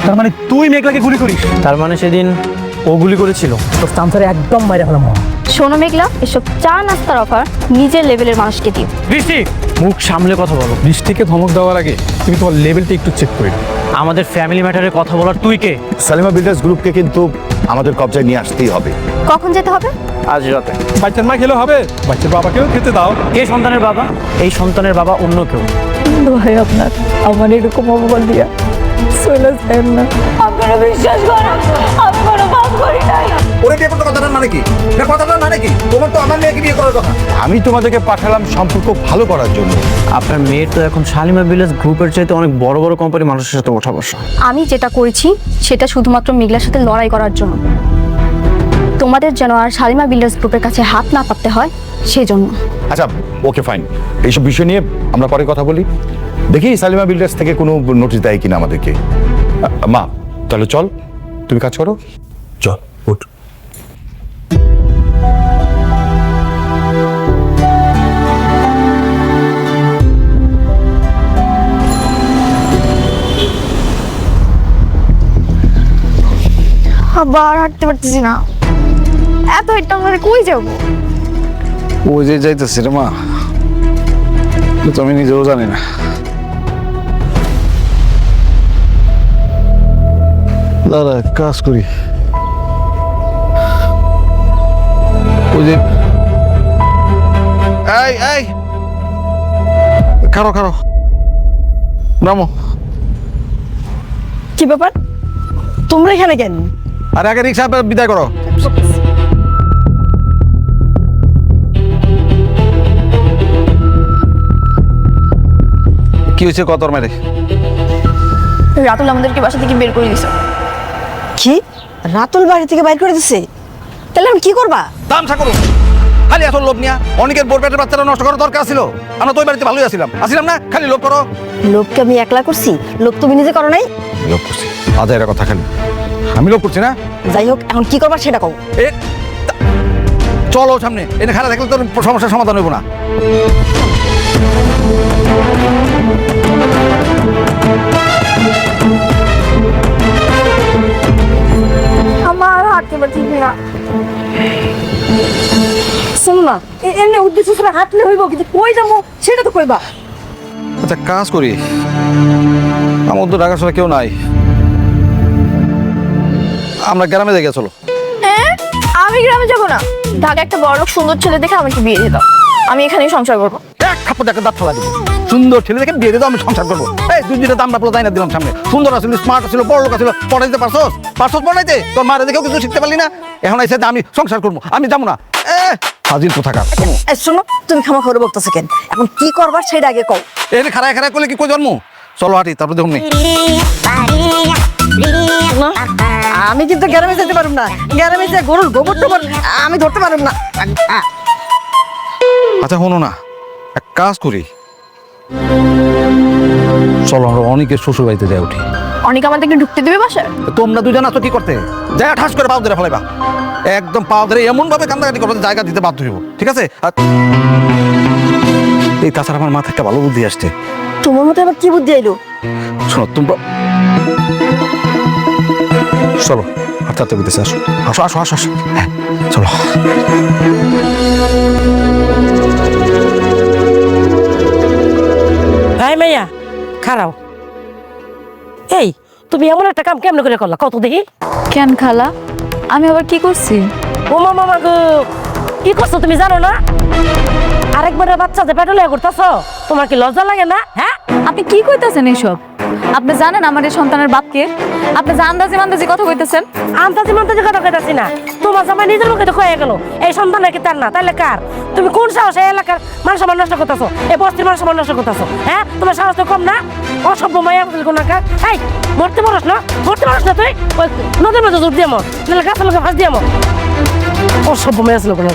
তার মানে তুই মেঘলাকে গুলি করিস? তার মানে সেদিন ও গুলি করেছিল। তোর চামচারে একদম মাইরে ফেলাম। শোনো মেঘলা, এসব চা নাস্তার অফার নিজের লেভেলের মানুষকে দিও। বৃষ্টি, মুখ সামলে কথা বলো। বৃষ্টিকে ধমক দেওয়ার আগে তুমি তোমার লেভেলটা একটু চেক করে নাও। আমাদের ফ্যামিলি ম্যাটারে কথা বলার তুই কে? সালিমা বিল্ডার্স গ্রুপকে কিন্তু আমাদের কবজায় নিয়ে আসতেই হবে। কখন যেতে হবে? আজ রাতে। বাচ্চার মা খেলে হবে, বাচ্চার বাবাকেও খেতে দাও। কে সন্তানের বাবা? এই সন্তানের বাবা অন্য কেউ। ভাই আপনার আমার এরকম অপমান দিয়া চলে যায় না। আপনারা বিশ্বাস করেন আমি কোনো পাপ করি নাই। ওরে বিয়ে করতে কথাটা মানে কি? না কথাটা মানে কি? তোমার তো আমার মেয়েকে বিয়ে করার কথা। আমি তোমাদেরকে পাঠালাম সম্পর্ক ভালো করার জন্য। আপনার মেয়ের তো এখন শালিমা ভিলেজ গ্রুপের চাইতে অনেক বড় বড় কোম্পানির মানুষের সাথে ওঠা বসা। আমি যেটা করেছি সেটা শুধুমাত্র মেঘলার সাথে লড়াই করার জন্য। তোমাদের যেন আর শালিমা বিল্ডার্স গ্রুপের কাছে হাত না পাততে হয় সেজন্য। আচ্ছা ওকে ফাইন, এইসব বিষয় নিয়ে আমরা পরে কথা বলি। দেখি সালিমা বিল্ডার্স থেকে কোনো নোটিশ দেয় কিনা আমাদেরকে। মা তাহলে চল, তুমি কাজ করো, চল উঠ। আবার হাঁটতে পারতেছি না, এত হেঁটে আমরা কই যাবো? ওই যে যাইতেছে রে মা, তো আমি নিজেও জানি না। দাদা কাজ করি, ওই যে এই এই খারো খারো নামো। কি ব্যাপার তোমরা এখানে কেন? আর আগে রিক্সা বিদায় করো। কি হয়েছে কতর মেরে? রাতুল আমাদেরকে বাসা থেকে বের করে দিছে। কি রাতুল বাড়ি থেকে বাইর করে দিছে? তাহলে আমি কি করবা? তামসা করো। খালি এত লোভ নিয়া অনেকের বোর পেটের বাচ্চারা নষ্ট করার দরকার ছিল। আমরা তো ওই বাড়িতে ভালোই আসিলাম না? খালি লোভ করো। লোককে আমি একলা করছি, লোক তুমি নিজে করো নাই? লোক করছি আদায়ের কথা খালি, আমি লোক করছি না। যাই হোক এখন কি করবা সেটা কও। এ চলো সামনে, এনে খারাপ থাকলে তোর সমস্যার সমাধান হইব না। আমার হাঁটতে পারছি না। শোনো না এমনি উদ্দেশ্য ছাড়া হাঁটলে হইব, কিন্তু কই যাবো সেটা তো কইবা। আচ্ছা কাজ করি, আমার তো ঢাকা ছাড়া কেউ নাই, আমরা গ্রামে দেখে চলো। হ্যাঁ, আমি গ্রামে যাবো না। ঢাকা একটা বড় লোক সুন্দর ছেলে দেখে আমাকে বিয়ে দিয়ে দাও, আমি এখানেই সংসার করবো। এক খাপড় একটা দাঁত ফেলা দিব। সুন্দর ছেলে দেখে বিয়ে দিয়ে আমি সংসার করবো। এই দুই দিনের দাম রাখলো তাই না দিলাম সামনে। সুন্দর আছিল, স্মার্ট আছিল, বড় লোক আছিল, পড়াইতে পারছস পড়াইতে? তোর মারে দেখেও কিছু শিখতে পারলি না। এখন আইসে আমি সংসার করবো, আমি যাবো না। হাজির কোথাকার। শোনো তুমি খামা খবর বলতেছো কেন? এখন কি করবার সেটা আগে কও। এখানে খারাপ খারাপ করলে কি কই জন্ম? চলো হাঁটি, তারপর দেখুন নি। না, আমি কিন্তু গ্রামে যেতে পারব না। গ্রামে যে গরুর গোবর টোবর আমি ধরতে পারব না। আচ্ছা শোনো না, এক কাজ করি, চলো আমরা অনেকের শ্বশুর বাড়িতে যাই উঠি। অনেক আমাদেরকে ঢুকতে দেবে বাসায়? তোমরা দুজন আছো কি করতে? যাই ঠাস করে পাও ধরে ফেলাইবা। একদম পাও ধরে এমন ভাবে কান্দাকাটি করবে জায়গা দিতে বাধ্য হইব, ঠিক আছে? এই তাছাড়া আমার মাথায় একটা ভালো বুদ্ধি আসছে। তোমার মতো আবার কি বুদ্ধি আইলো? শোনো তোমরা চলো হাঁটতে হাঁটতে বুঝতেছে, আসো আসো আসো আসো আসো, হ্যাঁ চলো। হাই মাইয়া খারাও। এই তুমি এমন একটা কাম কেমন করে করলা কত দেখি? কেন খালা, আমি আবার কি করছি? ও মামা গো, কি করছো তুমি জানো না? আরেকবার বাচ্চা যে পেটলে করতেছো, তোমার কি লজ্জা লাগে না? হ্যাঁ আপনি কি কইতাছেন এসব? আপনি জানেন আমার এই সন্তানের বাপকে? আপনি যে আন্দাজি মান্দাজি কথা কইতেছেন। আন্তাজি মান্তাজি কথা কইতাছি না, তোমার জামাই নিজের মুখে তো কয়ে গেল এই সন্তান নাকি তার না, তাইলে কার? তুমি কোন সাহসে এই এলাকার মানুষ আমার নষ্ট করতেছো, এই বস্তির মানুষ আমার নষ্ট করতেছো? হ্যাঁ তোমার সাহস তো কম না? অসভ্য মায়া কোন এই মরতে পারস না, মরতে পারস না তুই? ওই নদীর মধ্যে জোর দিয়ে মর, নাহলে গাছের লোকে ফাঁস দিয়ে মর। অসভ্য মায়া ছিল কোন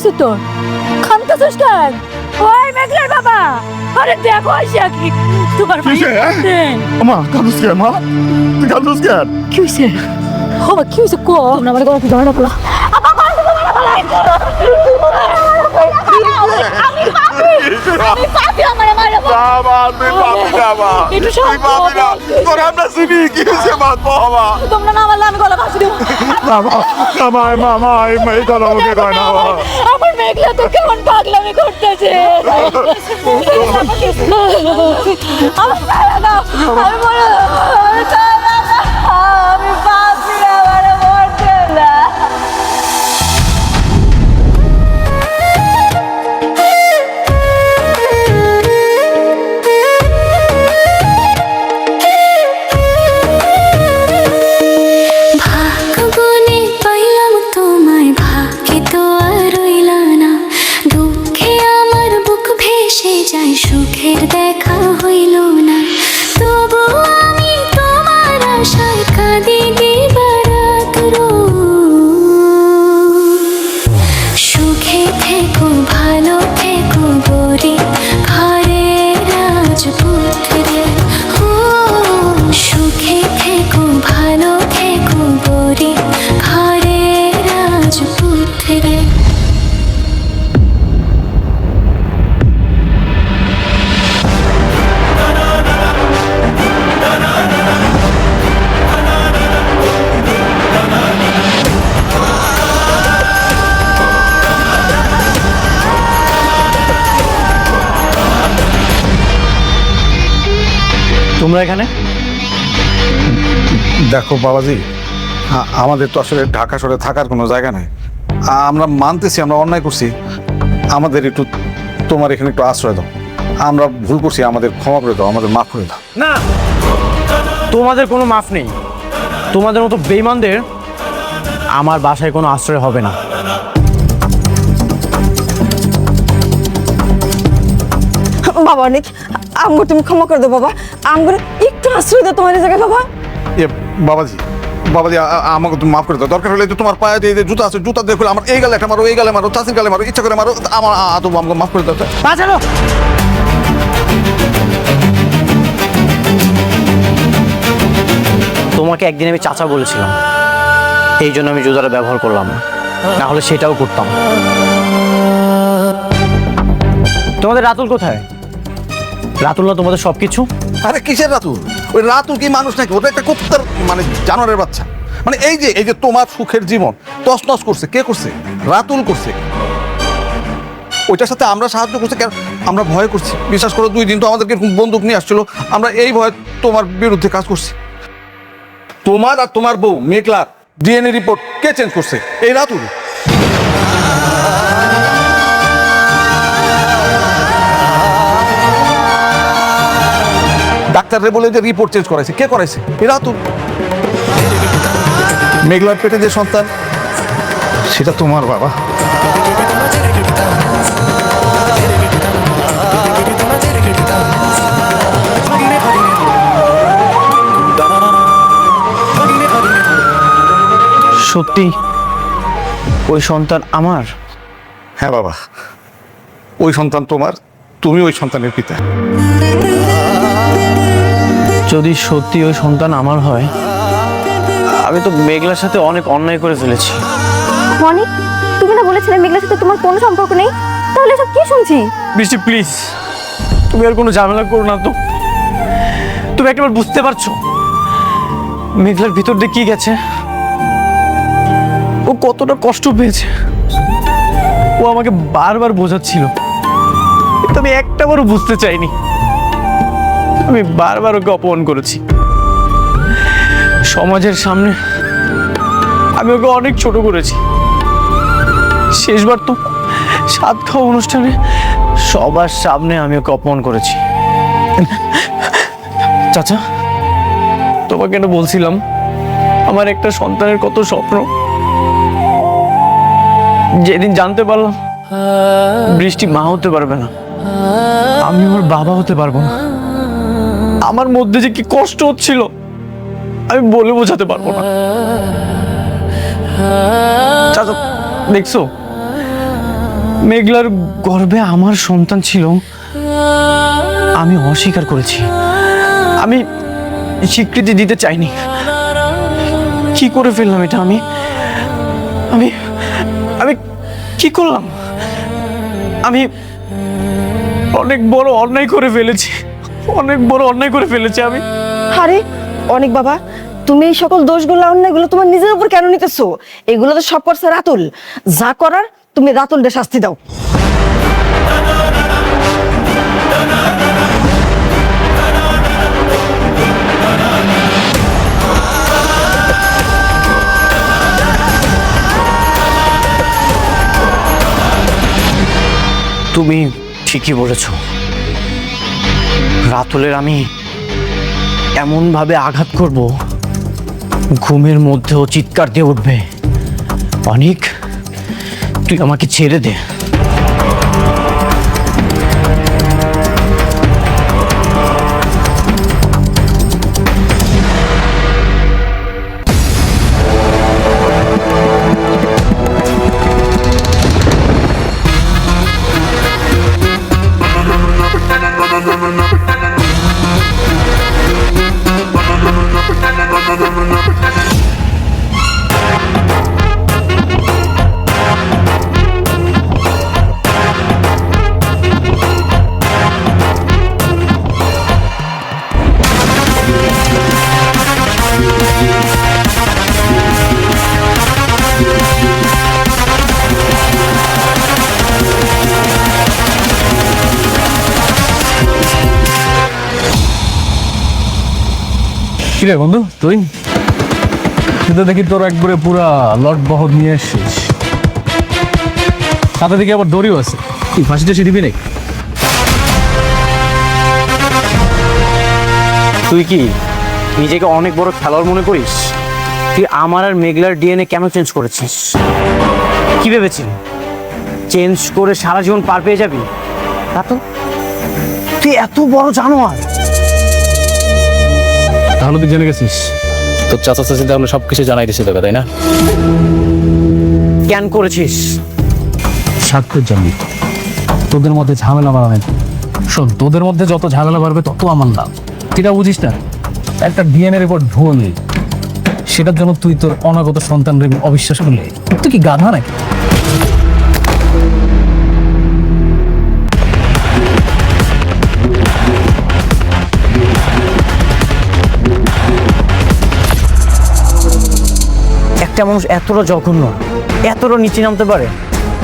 হয়েছে তোর? খামতাছিস কেন? ওই মেঘলার বাবা, আরে দেখো আইসা কি তোমার ভাই মা কাঁদুস কেন মা, তুই কাঁদুস কেন? কি হয়েছে? বাবা কি হয়েছে কো? তোমরা আমার কোনো ঝগড়া করলা? আমি পাপি আমার মারা একটু তোমরা না মারলে আমি গলা ফাঁসি দেবো। আমার মেঘলা তো কেমন পাগলামি করতেছে। আমি পাপি আমার মরতে না। ভাগ্যবনে পাইলাম তোমায়, ভাগ্যে তো আর রইল না। দুঃখে আমার বুক ভেসে যায়, সুখের দেখা হইল না। তবু আমি তোমার আশায় কাঁদি দিবারাত রোজ। সুখে থেকো ভালো থেকো গরি ঘরে রাজপুত্রে। ও সুখে থেকো ভালো থেকো গরি ঘরে রাজপুত্রে। তোমরা এখানে? দেখো বাবাজি, আমাদের তো আসলে ঢাকা শহরে থাকার কোনো জায়গা নাই। আমরা মানতেছি আমরা অন্যায় করছি, আমাদের একটু তোমার এখানে একটু আশ্রয় দাও। আমরা ভুল করছি, আমাদের ক্ষমা করে দাও, আমাদের মাফ করে দাও। না, তোমাদের কোনো মাফ নেই। তোমাদের মতো বেঈমানদের আমার বাসায় কোনো আশ্রয় হবে না। বাবা অনেক আমগো তুমি ক্ষমা করে দাও বাবা, আমগো একটু আশ্রয় দাও তোমার জায়গায় বাবা। বাবাজি বাবাজি আমাকে তুমি মাফ করে দাও। দরকার হলে তোমার পায়ে দিয়ে জুতা আছে, জুতা দিয়ে খুলে আমার এই গালে একটা মারো, এই গালে মারো, চাষির গালে মারো, ইচ্ছা করে মারো, আমার আমাকে মাফ করে দাও। বাঁচালো। তোমাকে একদিন আমি চাচা বলেছিলাম, এই জন্য আমি জুতাটা ব্যবহার করলাম, না হলে সেটাও করতাম। তোমাদের রাতুল কোথায়? রাতুল না তোমাদের সবকিছু? আরে কিসের রাতুল? ওই রাতুল কি মানুষ নাকি? ওটা একটা কুত্তার মানে জানোয়ারের বাচ্চা। মানে এই যে তোমার সুখের জীবন তছনছ করছে কে করছে? রাতুল করছে। ওইটার সাথে আমরা সাহায্য করছি কেন? আমরা ভয় করছি। বিশ্বাস করো 2 দিন তো আমাদেরকে বন্দুক নিয়ে আসছিল, আমরা এই ভয় তোমার বিরুদ্ধে কাজ করছি। তোমার আর তোমার বউ মেঘলার ডিএনএ রিপোর্ট কে চেঞ্জ করছে? এই রাতুল। ডাক্তাররে বলে যে রিপোর্ট চেঞ্জ করাইছে, কে করাইছে? এরা তো মেঘলার পেটে যে সন্তান সেটা তোমার বাবা। সত্যি ওই সন্তান আমার? হ্যাঁ বাবা, ওই সন্তান তোমার, তুমি ওই সন্তানের পিতা। যদি সত্যি ওই সন্তান আমার হয়, আমি তো মেঘলার সাথে অনেক অন্যায় করে ফেলেছি। অনেক, তুমি না বলেছিলে মেঘলার সাথে তোমার কোনো সম্পর্ক নেই, তাহলে সব কি শুনছি? বৃষ্টি প্লিজ, তুমি আর কোনো ঝামেলা করো না তো। তুমি একবার বুঝতে পারছো মেঘলার ভিতর দিয়ে কি গেছে? ও কতটা কষ্ট পেয়েছে। ও আমাকে বারবার বোঝাচ্ছিল, কিন্তু আমি একটাবারও বুঝতে চাইনি। আমি বারবার ওকে অপমান করেছি। সমাজের সামনে আমি ওকে অনেক ছোট করেছি। শেষবার তো সাত খাওয়া অনুষ্ঠানে সবার সামনে আমি ওকে অপমান করেছি। চাচা, তোমাকে না বলছিলাম আমার একটা সন্তানের কত স্বপ্ন। যেদিন জানতে পারলাম বৃষ্টি মা হতে পারবে না, আমি ওর বাবা হতে পারবো না, আমার মধ্যে যে কি কষ্ট হচ্ছিল আমি বলে বোঝাতে পারবো না। চাচা দেখছো মেঘলার গর্ভে আমার সন্তান ছিল, আমি অস্বীকার করেছি, আমি স্বীকৃতি দিতে চাইনি। কি করে ফেললাম এটা? আমি আমি আমি কি করলাম? আমি অনেক বড় অন্যায় করে ফেলেছি, অনেক বড় অন্যায় করে ফেলেছি আমি। আরে অনেক বাবা, তুমি এই সকল দোষগুলো অন্যায়গুলো তোমার নিজের উপর কেন নিতেছো? এগুলো তো সব করছে রাতুল। যা করার তুমি রাতুলকে শাস্তি দাও। তুমি ঠিকই বলেছ, রাতুলের আমি এমন ভাবে আঘাত করব, ঘুমের মধ্যেও চিৎকার দিয়ে উঠবে, অনেক তুই আমাকে ছেড়ে দে। কিরে বন্ধু, তুই কিন্তু দেখি তোর একবারে পুরা লট বহর নিয়ে এসছিস, সাথে দেখি আবার দড়িও আছে। তুই ফাঁসি টাসি দিবি নাকি? তুই কি নিজেকে অনেক বড় খেলোয়াড় মনে করিস? তুই আমার আর মেঘলার ডিএনএ কেন চেঞ্জ করেছিস? কি ভেবেছিস চেঞ্জ করে সারা জীবন পার পেয়ে যাবি? তা তো তুই এত বড় জানোয়ার। তাহলে তুই জেনে গেছিস তোর চাচা চাচি তাহলে সবকিছু জানাই দিছে তোকে, তাই না? কেন করেছিস? স্বার্থের জন্য, তোদের মধ্যে ঝামেলা বাড়াবে। শোন, তোদের মধ্যে যত ঝামেলা বাড়বে তত আমার লাভ। এটা বুঝিস না? একটা ডিএনএ রিপোর্ট ভুল, সেটার জন্য তুই তোর অনাগত সন্তানদের অবিশ্বাস করলে তুই কি গাধা নাকি? একটা মানুষ এতটা জঘন্য, এতটা নিচে নামতে পারে,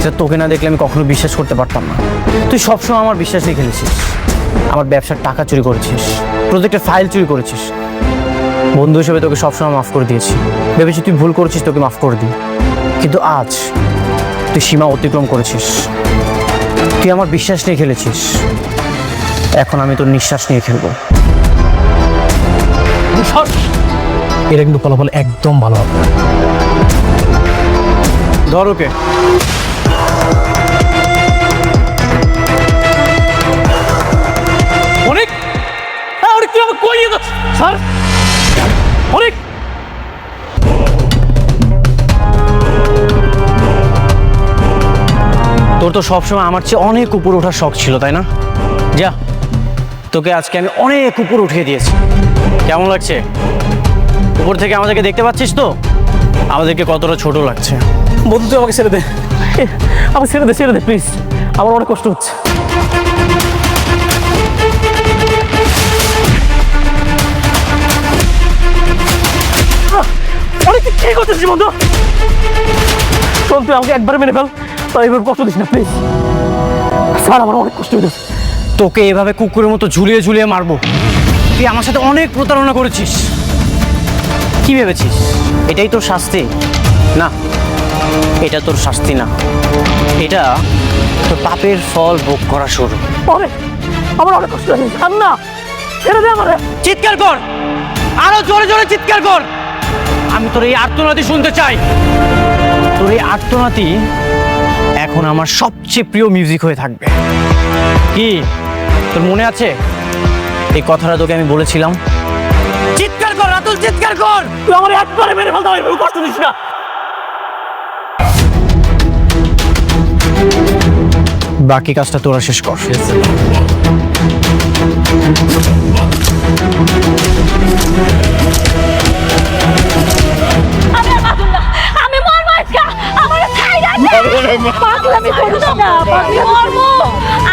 যেটা তোকে না দেখলে আমি কখনো বিশ্বাস করতে পারতাম না। তুই সবসময় আমার বিশ্বাস নিয়ে খেলেছিস, আমার ব্যবসার টাকা চুরি করেছিস, প্রজেক্টের ফাইল চুরি করেছিস। বন্ধু হিসেবে তোকে সবসময় মাফ করে দিয়েছি, ভেবেছি তুই ভুল করেছিস, তোকে মাফ করে দিই। কিন্তু আজ তুই সীমা অতিক্রম করেছিস, তুই আমার বিশ্বাস নিয়ে খেলেছিস, এখন আমি তোর নিঃশ্বাস নিয়ে খেলবো। এটা কিন্তু ফলাফল একদম ভালো হবে। ধর ওকে। অনেক অনেক তুই আমাকে কই নিয়ে যাচ্ছিস? স্যার অনেক, তোর তো সবসময় আমার চেয়ে অনেক উপর ওঠার শখ ছিল, তাই না? যা, তোকে আজকে আমি অনেক উপর উঠিয়ে দিয়েছি। কেমন লাগছে? উপর থেকে আমাদেরকে দেখতে পাচ্ছিস তো, আমাদেরকে কতটা ছোট লাগছে। বন্ধু তুই আমাকে ছেড়ে দে, আমাকে ছেড়ে দে প্লিজ, আমার অনেক কষ্ট হচ্ছে। অনেক কি করতেছিস বন্ধু? শোন, তুই আমাকে একবার মেরে ফেল, তাই এবার কষ্ট দিস না প্লিজ। স্যার আমার অনেক কষ্ট হইতেছে। তোকে এভাবে কুকুরের মতো ঝুলিয়ে ঝুলিয়ে মারবো? তুই আমার সাথে অনেক প্রতারণা করেছিস। কি ভেবেছিস এটাই তোর শাস্তি? না, এটা তোর শাস্তি না, এটা তোর পাপের ফল ভোগ করা শুরু। আমার অনেক কষ্ট হচ্ছে, আর না ছেড়ে দে আমারে। চিৎকার কর, আরো জোরে জোরে চিৎকার কর। আমি তোর এই আর্তনাদি শুনতে চাই। তোর এই আর্তনাদি এখন আমার সবচেয়ে প্রিয় মিউজিক হয়ে থাকবে। কি তোর মনে আছে এই কথাটা তোকে আমি বলেছিলাম? চিৎকার কর রাতুল, চিৎকার কর। তুই আমার একবারে মেরে ফেলতে হবে, কষ্ট দিস না। বাকি কাজটা তোরা শেষ কর। আমি মরবো আজকে আমার ছাইরা দে পাগলামি করিস না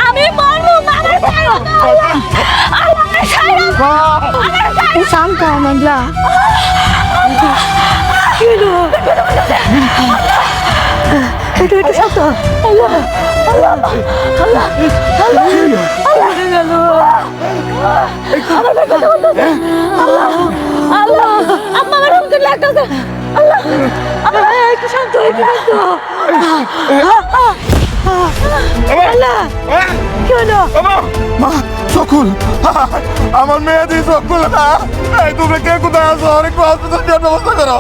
আমি মরবো আমার ছাইরা আল্লাহ আমার ছাইরা শান্ত হ মেঘলা একটু শান্ত আল্লাহ আল্লাহ আল্লাহ আল্লাহ আম্মা আমার রুমতে লাগতেছে আল্লাহ আল্লাহ একটু শান্ত আল্লাহ কি হলো মা সকল আমার মেয়ে দিয়ে সকল না এই তোমরা কে কোথায় আছো অনেক হসপিটাল জন্য ব্যবস্থা করো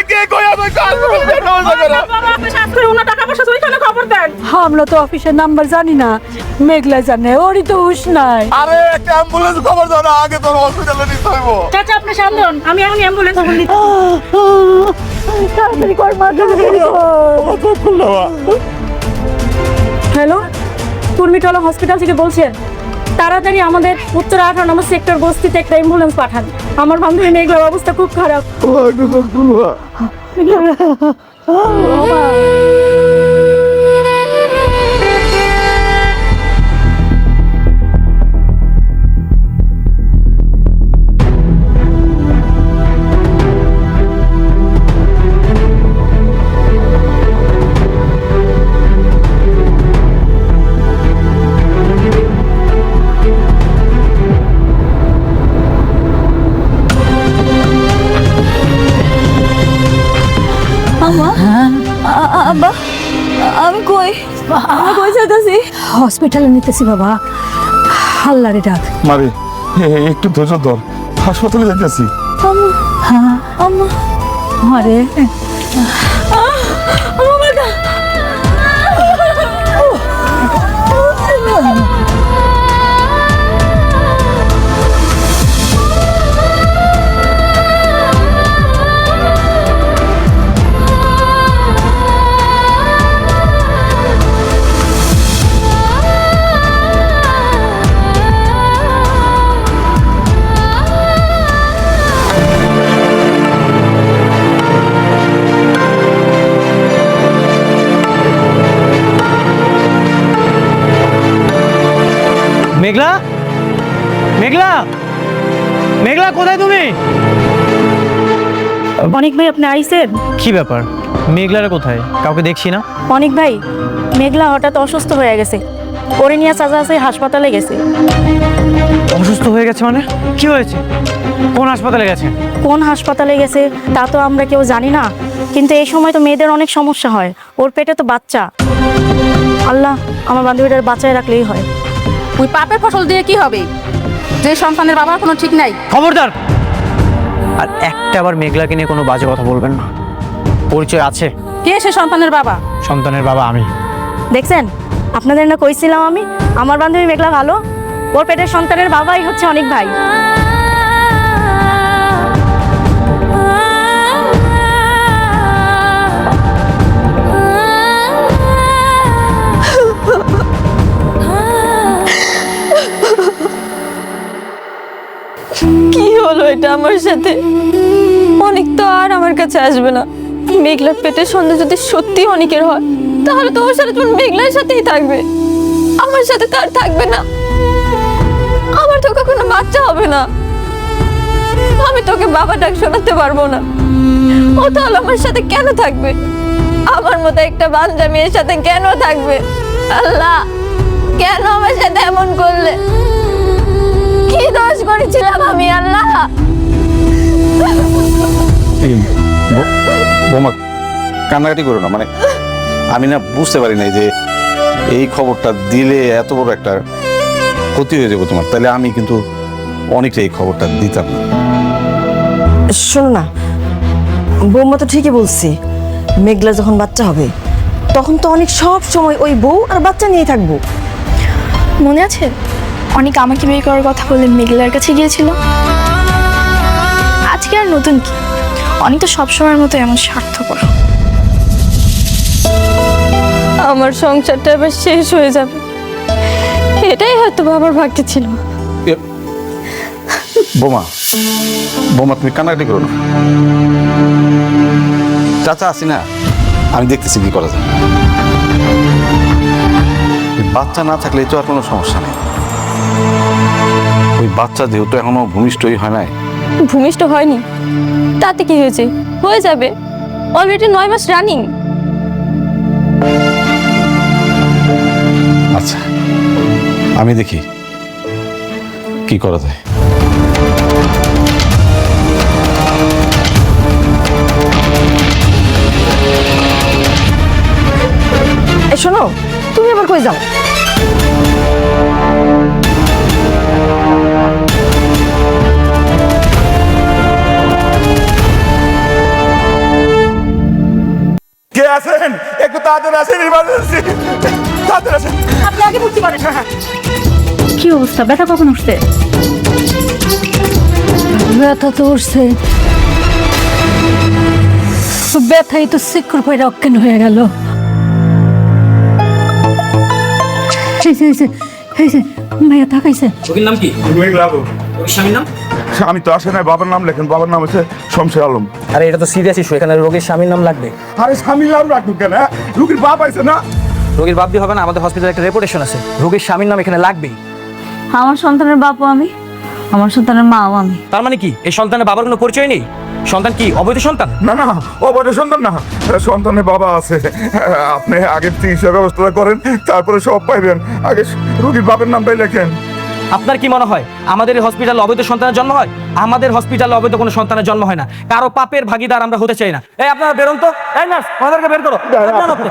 কে কই আমি হসপিটাল জন্য ব্যবস্থা করো বাবা আপনি সাথ করে ওনা টাকা পয়সা ওইখানে খবর দেন। আমরা তো অফিসের নাম্বার জানি না, মেঘলা জানে, ওরই তো হুশ নাই। আরে একটা অ্যাম্বুলেন্স খবর দাও না, আগে তোর হসপিটালে নিতে হইব। চাচা আপনি শান্ত হন, আমি এখন অ্যাম্বুলেন্স ফোন দিচ্ছি। তাড়াতাড়ি কর মা, হ্যালো, কুর্মিটলা হসপিটাল থেকে বলছেন? তাড়াতাড়ি আমাদের উত্তর 18 নম্বর সেক্টর বস্তিতে একটা অ্যাম্বুলেন্স পাঠান। আমার বান্ধবী মেঘলার অবস্থা খুব খারাপ। আব্বা আমি কই যেতেছি? হসপিটালে নিতেছি বাবা, আল্লাহরে ডাক। মারে একটু ধৈর্য ধর, হাসপাতালে যাইতেছি। আম্মা আরে মেঘলা, মেঘলা, মেঘলা কোথায় তুমি? অনেক ভাই আপনি আইছেন? কি ব্যাপার, মেঘলারা কোথায়? কাউকে দেখছি না। অনেক ভাই, মেঘলা হঠাৎ অসুস্থ হয়ে গেছে, ওরে নিয়ে চাচা হাসপাতালে গেছে। অসুস্থ হয়ে গেছে মানে? কি হয়েছে? কোন হাসপাতালে গেছে? কোন হাসপাতালে গেছে তা তো আমরা কেউ জানি না, কিন্তু এই সময় তো মেয়েদের অনেক সমস্যা হয়। ওর পেটে তো বাচ্চা। আল্লাহ আমার বান্ধবীটার বাচ্চায় রাখলেই হয়। ওই পাপের ফসল দিয়ে কি হবে, যে সন্তানের বাবার কোনো ঠিক নাই? খবরদার! আর একটা আবার মেঘলাকে নিয়ে কোনো বাজে কথা বলবেন না। পরিচয় আছে? কে সে সন্তানের বাবা? সন্তানের বাবা আমি। দেখছেন, আপনাদের না কইছিলাম আমি, আমার বান্ধবী মেঘলা ভালো। ওর পেটের সন্তানের বাবাই হচ্ছে অনেক ভাই। কি হলো এটা আমার সাথে? অনেক তো আর আমার কাছে আসবে না। মেঘলার পেটের সন্তান যদি সত্যি অনেকের হয়, তাহলে তো ওর সাথে তোমার মেঘলার সাথেই থাকবে, আমার সাথে তার থাকবে না। আমার তো কখনো বাচ্চা হবে না, আমি তোকে বাবা ডাক শোনাতে পারবো না। ও তাহলে আমার সাথে কেন থাকবে? আমার মতো একটা বাঞ্জা মেয়ের সাথে কেন থাকবে? আল্লাহ, কেন আমার সাথে এমন করলে? কি দোষ করেছিলাম আমি আল্লাহ? বোমা কান্নাকাটি করো না, মানে আমি না বুঝতে পারি নাই যে এই খবরটা দিলে এত বড় একটা ক্ষতি হয়ে যাবে তোমার। তাহলে আমি কিন্তু অনেকটা এই খবরটা দিতাম না। শোনো না, বৌমা তো ঠিকই বলছি, মেঘলা যখন বাচ্চা হবে তখন তো অনেক সব সময় ওই বউ আর বাচ্চা নিয়ে থাকবো। মনে আছে অনেক আমাকে বিয়ে করার কথা বলে মেঘলার কাছে গিয়েছিল? আজকে আর নতুন কি, অনেক তো সবসময়ের মতো এমন স্বার্থপর। আমার সংসারটা এবার শেষ হয়ে যাবে, এটাই হয়তো বাবার ভাগ্যে ছিল। বোমা বোমা তুমি কান্নাকাটি করো না। চাচা আসি না, আমি দেখতেছি কি করা যায়। ওই বাচ্চা না থাকলে তো আর কোনো সমস্যা নেই। ওই বাচ্চা যেহেতু এখনো ভূমিষ্ঠই হয় নাই। ভূমিষ্ঠ হয়নি, তাতে কি হয়েছে? হয়ে যাবে, অলরেডি 9 মাস রানিং। আচ্ছা আমি দেখি কি করা যায়। এই শোনো, তুমি আবার কই যাও? কে আছেন? একটু তাড়াতাড়ি আসেন, ইমার্জেন্সি। তাড়াতাড়ি আসেন। আপনি আগে বুঝতে পারেন। কি অবস্থা? ব্যথা কখন উঠছে? ব্যথা তো উঠছে, ব্যথাই তো শিকড় পয়রা অজ্ঞান হয়ে গেল। ভাইয়া থাকাইছে। রোগীর নাম কি? স্বামীর নাম? আমি তো আসে নাই, বাবার নাম লেখেন। বাবার নাম হচ্ছে শমশের আলম। আরে এটা তো সিরিয়াস ইস্যু, এখানে রোগীর স্বামীর নাম লাগবে। আরে স্বামীর নাম রাখুন কেন? রুগীর বাপ আইছে না? রোগীর বাপ দিয়ে হবে না, আমাদের হসপিটালে একটা রেপুটেশন আছে, রোগীর স্বামীর নাম এখানে লাগবেই। আমার সন্তানের বাপও আমি, আমার সন্তানের মাও আমি। তার মানে কি এই সন্তানের বাবার কোনো পরিচয় নেই? সন্তান কি অবৈধ সন্তান? না না, অবৈধ সন্তান না, সন্তানের বাবা আছে। আপনি আগে চিকিৎসা ব্যবস্থা করেন, তারপরে সব পাইবেন। আগে রুগীর বাপের নামটাই লেখেন। আপনার কি মনে হয় আমাদের এই হসপিটালে অবৈধ সন্তানের জন্ম হয়? আমাদের হসপিটালে অবৈধ কোনো সন্তানের জন্ম হয় না। কারো পাপের ভাগিদার আমরা হতে চাই না। এই আপনারা বেরোন তো। এই নার্স, ওনাদেরকে বের করো। যান আপনি।